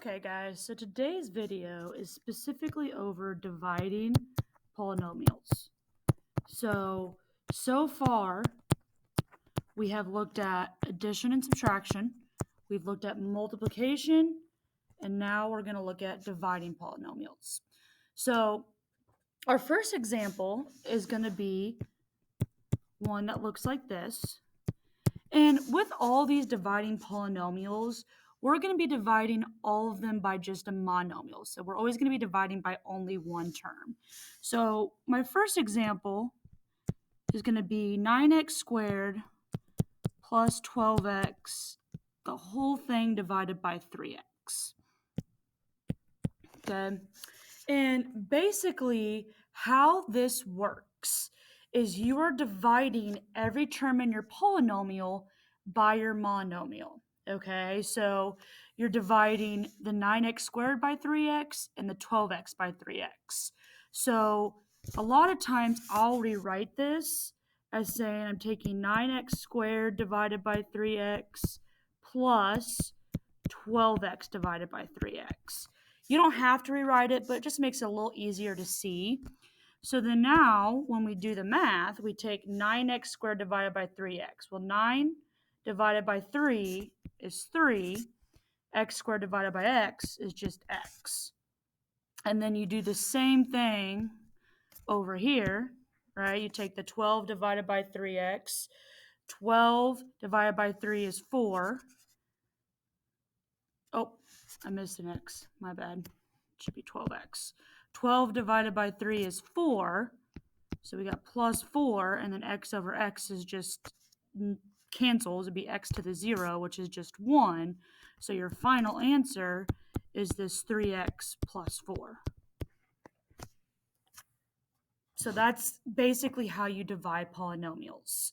Okay guys, so today's video is specifically over dividing polynomials. So far we have looked at addition and subtraction, we've looked at multiplication, and now we're going to look at dividing polynomials. So our first example is going to be one that looks like this. And with all these dividing polynomials, we're going to be dividing all of them by just a monomial. So we're always going to be dividing by only one term. So my first example is going to be 9x squared plus 12x, the whole thing divided by 3x. Okay. And basically how this works is you are dividing every term in your polynomial by your monomial. Okay, so you're dividing the 9x squared by 3x and the 12x by 3x. So a lot of times I'll rewrite this as saying I'm taking 9x squared divided by 3x plus 12x divided by 3x. You don't have to rewrite it, but it just makes it a little easier to see. So then now, when we do the math, we take 9x squared divided by 3x. Well, 9 divided by 3 is 3. X squared divided by x is just x. And then you do the same thing over here, right? You take the 12 divided by 3x. 12 divided by 3 is 4. Oh, I missed an x. My bad. It should be 12x. 12 divided by 3 is 4. So we got plus 4, and then x over x is just cancels. It'd be x to the 0, which is just 1. So your final answer is this 3x plus 4. So that's basically how you divide polynomials.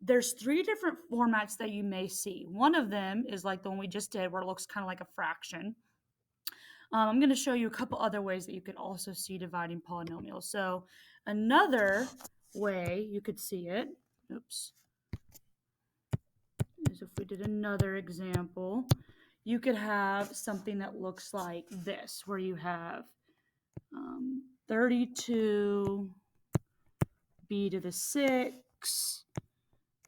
There's 3 different formats that you may see. One of them is like the one we just did, where it looks kind of like a fraction. I'm going to show you a couple other ways that you can also see dividing polynomials. So another way you could see it, is if we did another example, you could have something that looks like this, where you have 32 b to the 6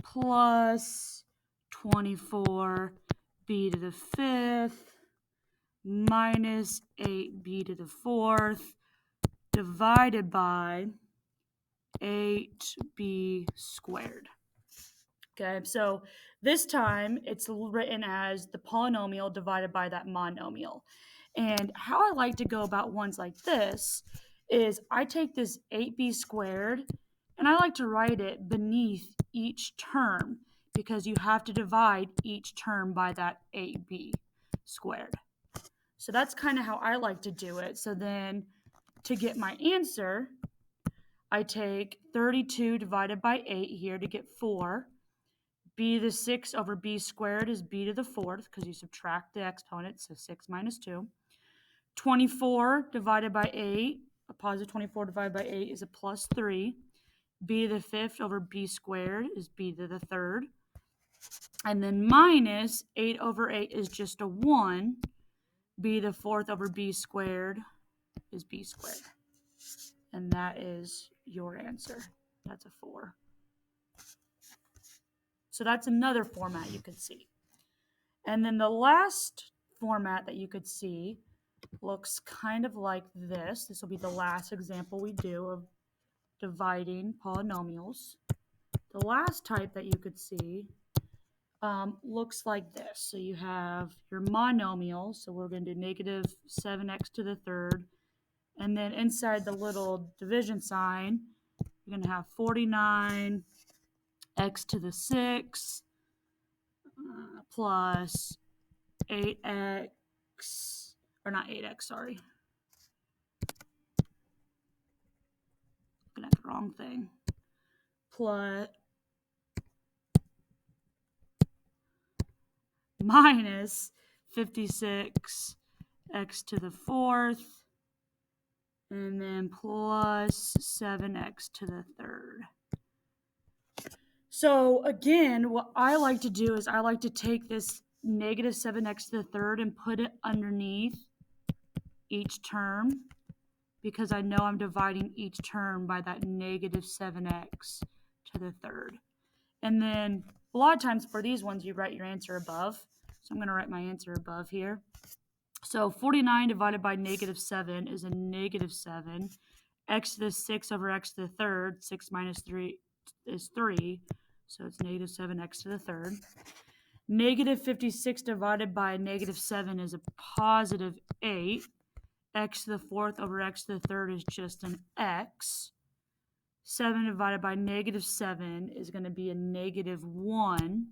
plus 24 b to the 5th minus 8b to the 4th divided by 8b squared. Okay, so this time it's written as the polynomial divided by that monomial. And how I like to go about ones like this is I take this 8b squared and I like to write it beneath each term, because you have to divide each term by that 8b squared. So that's kind of how I like to do it. So then to get my answer, I take 32 divided by 8 here to get 4. B to the 6 over b squared is b to the 4th, because you subtract the exponent, so 6 minus 2. 24 divided by 8, a positive 24 divided by 8 is a plus 3. B to the 5th over b squared is b to the 3rd. And then minus 8 over 8 is just a 1. B to the 4th over b squared is b squared. And that is your answer. That's a 4. So that's another format you could see. And then the last format that you could see looks kind of like this. This will be the last example we do of dividing polynomials. The last type that you could see looks like this. So you have your monomial. So we're going to do negative 7x to the 3rd. And then inside the little division sign, you're going to have 49 x to the 6 plus 8x, or not 8x, sorry. Looking at the wrong thing. Plus minus 56 x to the 4th, and then plus 7x to the 3rd. So again, what I like to do is I like to take this negative 7x to the third and put it underneath each term because I know I'm dividing each term by that negative 7x to the third. And then a lot of times for these ones, you write your answer above. So I'm going to write my answer above here. So 49 divided by negative 7 is a negative 7. X to the 6 over x to the third, 6 minus 3 is 3. So it's negative 7x to the third. Negative 56 divided by negative 7 is a positive 8. X to the fourth over x to the third is just an x. 7 divided by negative 7 is going to be a negative 1.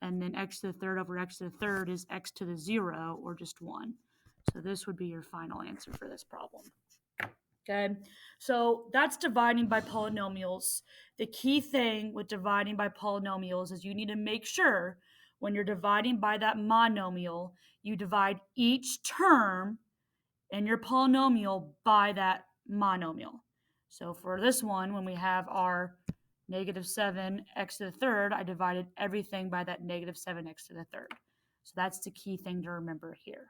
And then x to the third over x to the third is x to the 0, or just 1. So this would be your final answer for this problem. Okay, so that's dividing by polynomials. The key thing with dividing by polynomials is you need to make sure when you're dividing by that monomial, you divide each term in your polynomial by that monomial. So for this one, when we have our negative 7x to the third, I divided everything by that negative 7x to the third. So that's the key thing to remember here.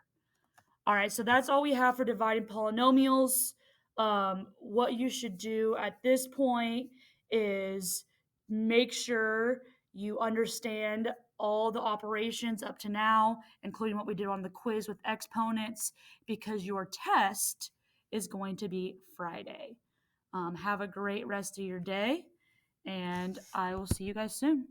All right, so that's all we have for dividing polynomials. What you should do at this point is make sure you understand all the operations up to now, including what we did on the quiz with exponents, because your test is going to be Friday. Have a great rest of your day, and I will see you guys soon.